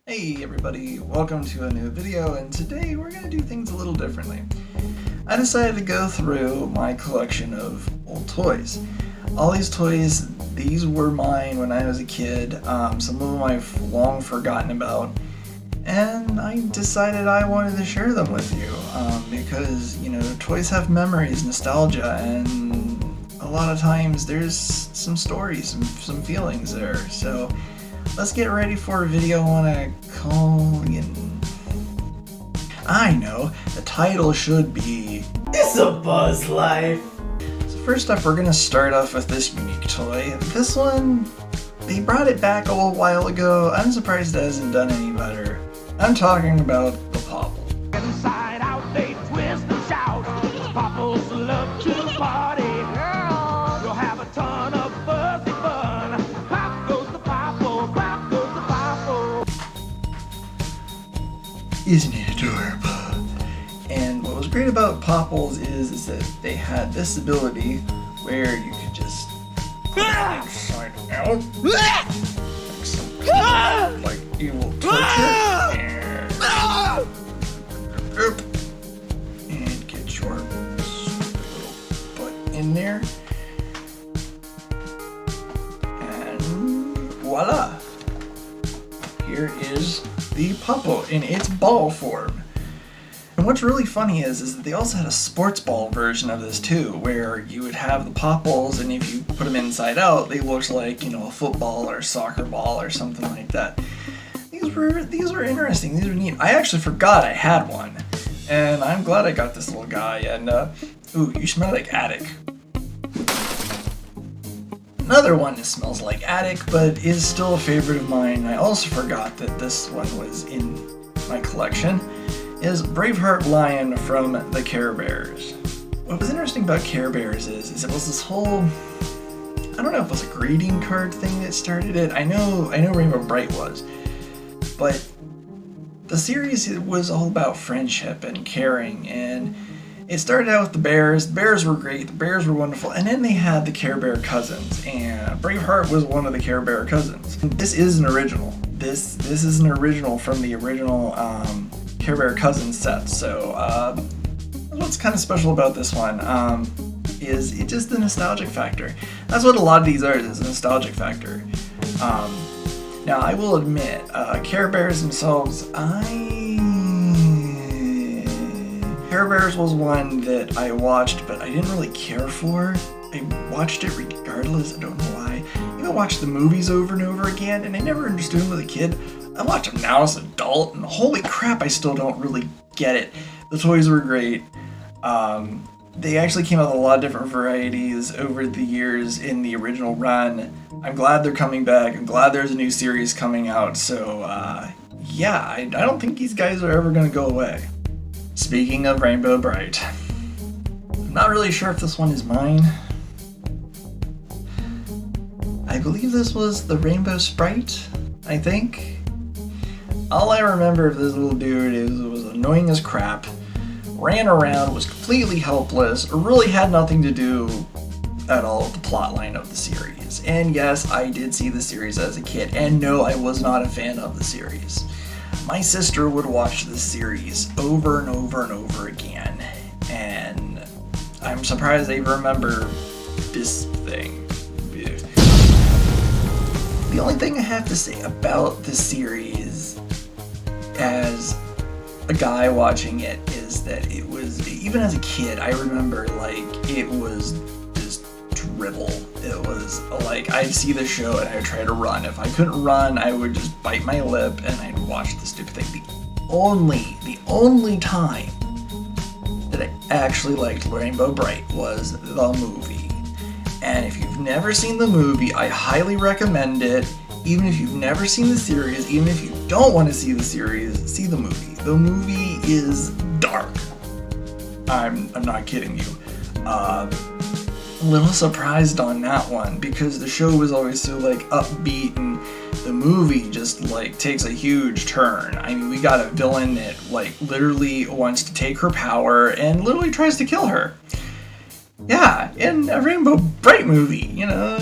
Hey everybody, welcome to a new video, and today we're going to do things a little differently. I decided to go through my collection of old toys. All these toys, these were mine when I was a kid, some of them I've long forgotten about, and I decided I wanted to share them with you, because, you know, toys have memories, nostalgia, and a lot of times there's some stories, some feelings there, so let's get ready for a video on a I know, the title should be It's a Buzz Life. So first up, we're gonna start off with this unique toy. This one, they brought it back a little while ago. I'm surprised it hasn't done any better. I'm talking about the Popple. Inside out they twist and shout. Popples love to party. You'll have a ton of fuzzy fun. Pop goes the Popple, pop goes the Popple. Isn't it adorable? And what was great about Popples is that they had this ability where you could just put it inside out, like evil torture, and get your little butt in there, and voila! Here is the Popple in its ball form. And what's really funny is that they also had a sports ball version of this too, where you would have the Popples, and if you put them inside out, they looked like, you know, a football or a soccer ball or something like that. These were interesting. These were neat. I actually forgot I had one, and I'm glad I got this little guy. And ooh, you smell like attic. Another one that smells like attic, but is still a favorite of mine. I also forgot that this one was in my collection. Is Braveheart Lion from the Care Bears. What was interesting about Care Bears is it was this whole, I don't know if it was a greeting card thing that started it. I know Rainbow Bright was, but the series was all about friendship and caring, and it started out with the Bears. The Bears were great, the Bears were wonderful, and then they had the Care Bear cousins, and Braveheart was one of the Care Bear cousins. This is an original. This is an original from the original Care Bear Cousins set, so what's kind of special about this one is it just the nostalgic factor. That's what a lot of these are, is a nostalgic factor. Now I will admit, Care Bears themselves, Care Bears was one that I watched, but I didn't really care for. I watched it regardless, I don't know why. I watched the movies over and over again, and I never understood them as a kid. I watch them now as an adult, and holy crap, I still don't really get it. The toys were great. They actually came out with a lot of different varieties over the years in the original run. I'm glad they're coming back. I'm glad there's a new series coming out. So, yeah, I don't think these guys are ever going to go away. Speaking of Rainbow Bright, I'm not really sure if this one is mine. I believe this was the Rainbow Sprite, I think. All I remember of this little dude is it was annoying as crap, ran around, was completely helpless, really had nothing to do at all with the plotline of the series. And yes, I did see the series as a kid, and no, I was not a fan of the series. My sister would watch this series over and over and over again, and I'm surprised they remember this thing. The only thing I have to say about this series as a guy watching it is that it was, even as a kid, I remember, like, it was just dribble. It was like, I'd see the show and I'd try to run. If I couldn't run, I would just bite my lip and I'd watch the stupid thing. The only time that I actually liked Rainbow Bright was the movie. And if you've never seen the movie, I highly recommend it. Even if you've never seen the series, even if you don't want to see the series, see the movie. The movie is dark. I'm not kidding you. A little surprised on that one because the show was always so like upbeat, and the movie just like takes a huge turn. I mean, we got a villain that like literally wants to take her power and literally tries to kill her. Yeah, in a Rainbow Bright movie, you know.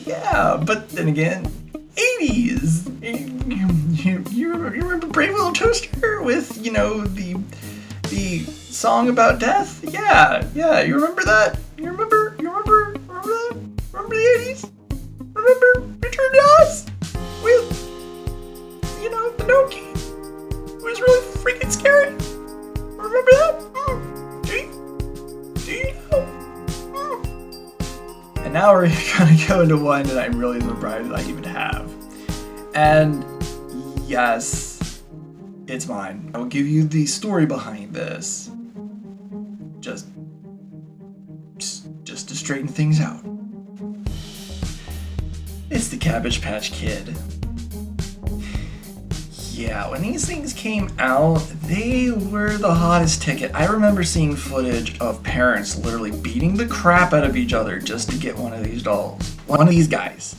Yeah, but then again, 80s. You remember Brave Little Toaster with, the song about death? Yeah, you remember that? You remember that? Remember the 80s? Remember Return to Oz? With, Pinocchio? It was really freaking scary. Remember that? Do you know? And now we're gonna go into one that I'm really surprised I even have. And yes, it's mine. I'll give you the story behind this. Just to straighten things out. It's the Cabbage Patch Kid. Yeah, when these things came out, they were the hottest ticket. I remember seeing footage of parents literally beating the crap out of each other just to get one of these dolls. One of these guys.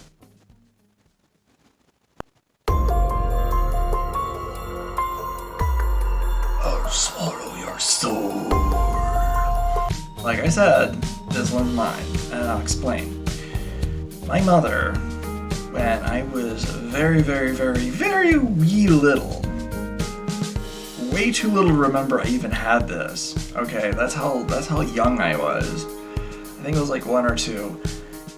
Oh, swallow your soul. Like I said, this one's mine, and I'll explain. My mother, when I was very, very, very, very wee little, way too little to remember I even had this. Okay, that's how young I was. I think it was like 1 or 2.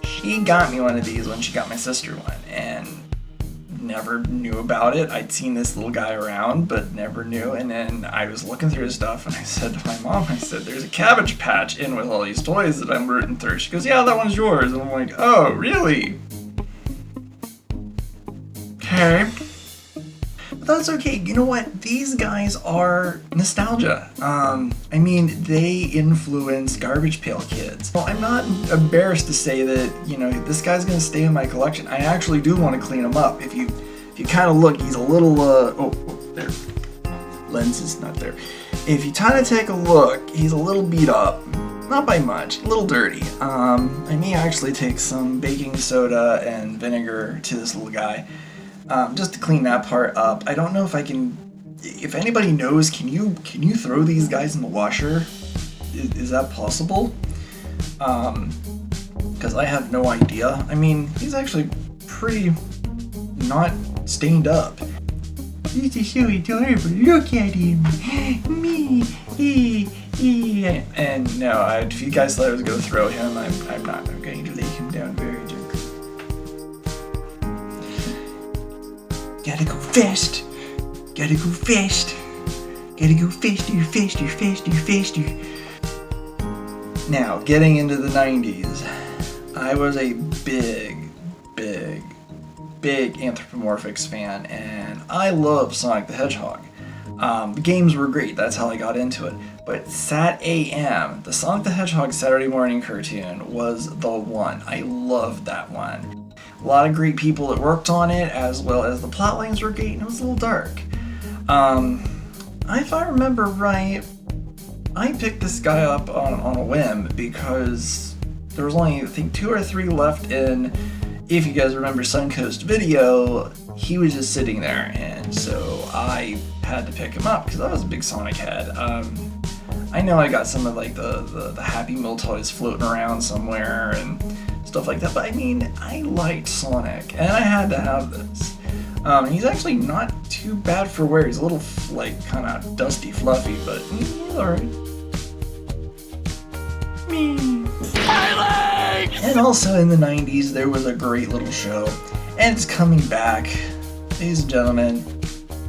She got me one of these when she got my sister one, and never knew about it. I'd seen this little guy around, but never knew. And then I was looking through his stuff, and I said to my mom, there's a Cabbage Patch in with all these toys that I'm rooting through. She goes, yeah, that one's yours. And I'm like, oh, really? Okay. But that's okay. You know what? These guys are nostalgia. They influence Garbage Pail Kids. Well, I'm not embarrassed to say that, this guy's gonna stay in my collection. I actually do want to clean him up. If you kind of look, he's a little, there. Lens is not there. If you kind of take a look, he's a little beat up. Not by much, a little dirty. I may actually take some baking soda and vinegar to this little guy. Just to clean that part up. I don't know if I can. If anybody knows, can you throw these guys in the washer? Is that possible? Because I have no idea. I mean, he's actually pretty not stained up. This is so adorable. Look at him. Me. And no, if you guys thought I was going to throw him, I'm not. I'm going to lay him down very gently. Gotta go fast. Gotta go fast. Gotta go faster. Now, getting into the 90s, I was a big Anthropomorphics fan, and I love Sonic the Hedgehog. The games were great, that's how I got into it. But Sat AM, the Sonic the Hedgehog Saturday morning cartoon, was the one. I loved that one. A lot of great people that worked on it, as well as the plot lines were great, and it was a little dark. If I remember right, I picked this guy up on a whim because there was only, I think, 2 or 3 left in, if you guys remember Suncoast Video, he was just sitting there, and so I had to pick him up because I was a big Sonic head. I know I got some of like the Happy Meal toys floating around somewhere and stuff like that, but I mean, I liked Sonic, and I had to have this. He's actually not too bad for wear. He's a little, like, kind of dusty, fluffy, but he's alright. Me. And also in the 90s, there was a great little show, and it's coming back. Ladies and gentlemen,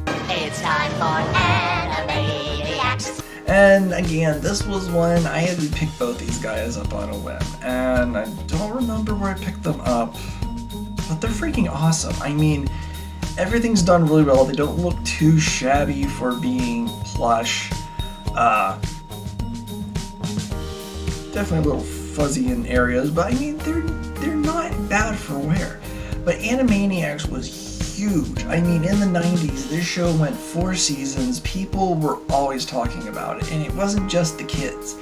it's time for Animaniacs. And again, this was one I had to pick both these guys up on a whim, and I don't remember where I picked them up, but they're freaking awesome. I mean, everything's done really well. They don't look too shabby for being plush. Definitely a little fuzzy in areas, but I mean, they're not bad for wear. But Animaniacs was huge. I mean, in the 90s, this show went 4 seasons. People were always talking about it, and it wasn't just the kids.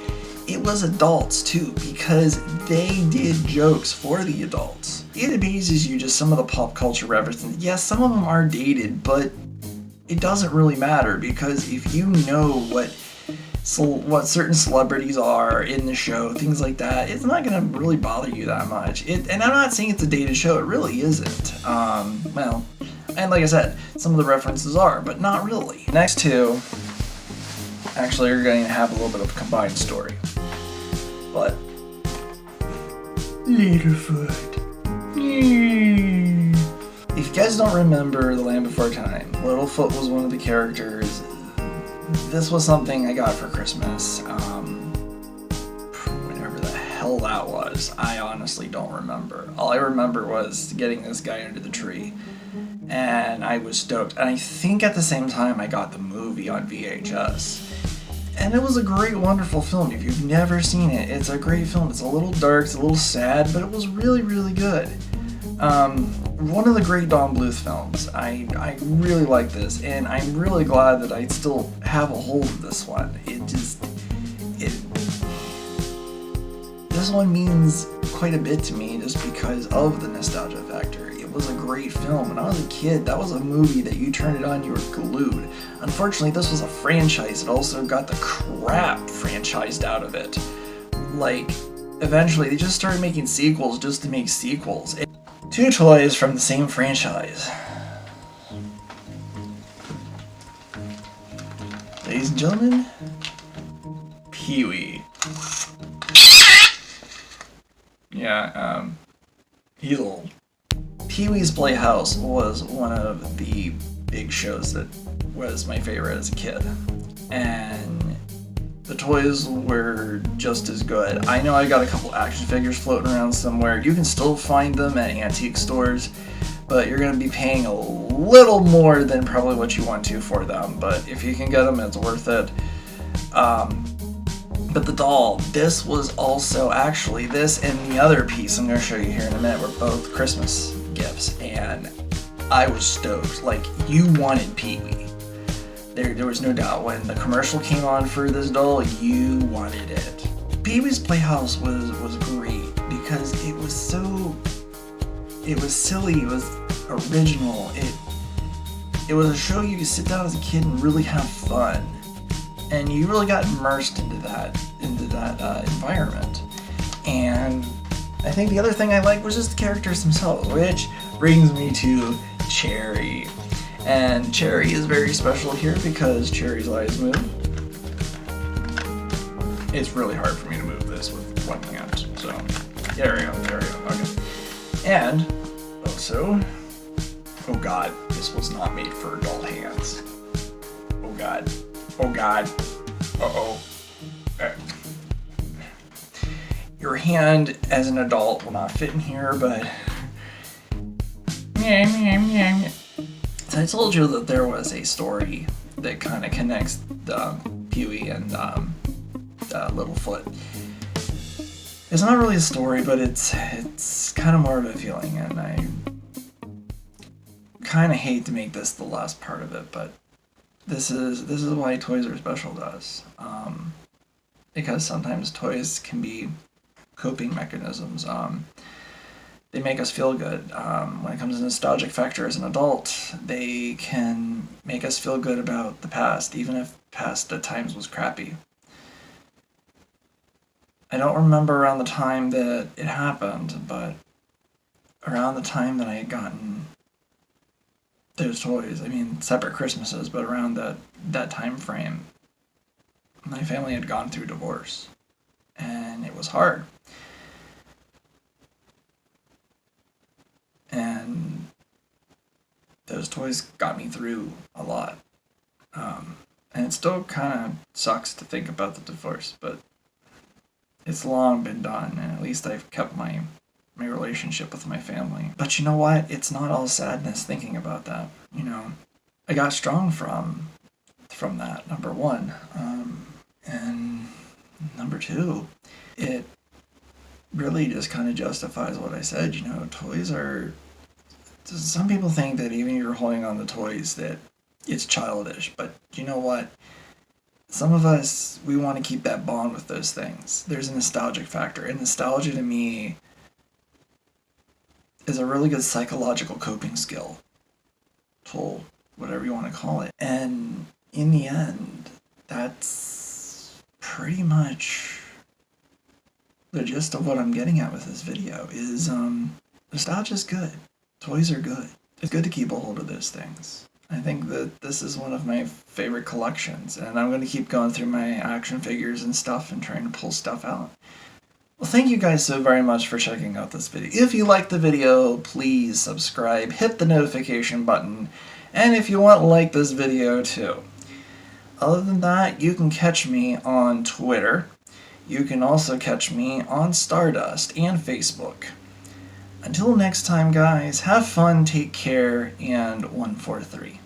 It was adults too, because they did jokes for the adults. It amazes you just some of the pop culture references. Yes, some of them are dated, but it doesn't really matter, because if you know what what certain celebrities are in the show, things like that, it's not going to really bother you that much. And I'm not saying it's a dated show, it really isn't. Well, and like I said, some of the references are, but not really. Next two, actually, are going to have a little bit of a combined story. But Littlefoot. If you guys don't remember The Land Before Time, Littlefoot was one of the characters. This was something I got for Christmas. Whenever the hell that was, I honestly don't remember. All I remember was getting this guy under the tree, and I was stoked. And I think at the same time I got the movie on VHS. And it was a great, wonderful film. If you've never seen it, it's a great film. It's a little dark, it's a little sad, but it was really, really good. One of the great Don Bluth films. I really like this, and I'm really glad that I still have a hold of this one. This one means quite a bit to me just because of the nostalgia factor. It was a great film. When I was a kid, that was a movie that you turned it on, you were glued. Unfortunately, this was a franchise. It also got the crap franchised out of it. Like, eventually, they just started making sequels just to make sequels. Two toys from the same franchise. Ladies and gentlemen, Pee-wee. Yeah, he's old. Pee-wee's Playhouse was one of the big shows that was my favorite as a kid. And the toys were just as good. I know I got a couple action figures floating around somewhere. You can still find them at antique stores, but you're going to be paying a little more than probably what you want to for them. But if you can get them, it's worth it. But the doll, this was also actually, this and the other piece I'm going to show you here in a minute were both Christmas gifts. And I was stoked. Like, you wanted Pee-wee. There was no doubt. When the commercial came on for this doll, you wanted it. Pee-wee's Playhouse was great because it was silly, it was original. It was a show you could sit down as a kid and really have fun, and you really got immersed into that environment. And I think the other thing I liked was just the characters themselves, which brings me to Cherry. And Cherry is very special here because Cherry's eyes move. It's really hard for me to move this with one hand, so there we go, okay. And also, oh god, this was not made for adult hands. Oh god, uh-oh. Your hand as an adult will not fit in here, but so I told you that there was a story that kind of connects Pee-wee and Littlefoot. It's not really a story, but it's kind of more of a feeling, and I kind of hate to make this the last part of it, but this is why toys are special to us. Because sometimes toys can be coping mechanisms. They make us feel good. When it comes to nostalgic factor as an adult, they can make us feel good about the past, even if past at times was crappy. I don't remember around the time that it happened, but around the time that I had gotten those toys, I mean, separate Christmases, but around that time frame, my family had gone through divorce, and it was hard. And those toys got me through a lot. And it still kind of sucks to think about the divorce, but it's long been done, and at least I've kept my relationship with my family. But you know what? It's not all sadness thinking about that. You know, I got strong from that, number one. And number two, it really just kind of justifies what I said. You know, toys are... Some people think that even if you're holding on to toys that it's childish, but you know what? Some of us, we want to keep that bond with those things. There's a nostalgic factor, and nostalgia to me is a really good psychological coping skill, tool, whatever you want to call it. And in the end, that's pretty much the gist of what I'm getting at with this video is nostalgia's good. Toys are good. It's good to keep a hold of those things. I think that this is one of my favorite collections, and I'm going to keep going through my action figures and stuff and trying to pull stuff out. Well, thank you guys so very much for checking out this video. If you liked the video, please subscribe, hit the notification button, and if you want to like this video too. Other than that, you can catch me on Twitter. You can also catch me on Stardust and Facebook. Until next time, guys, have fun, take care, and 143.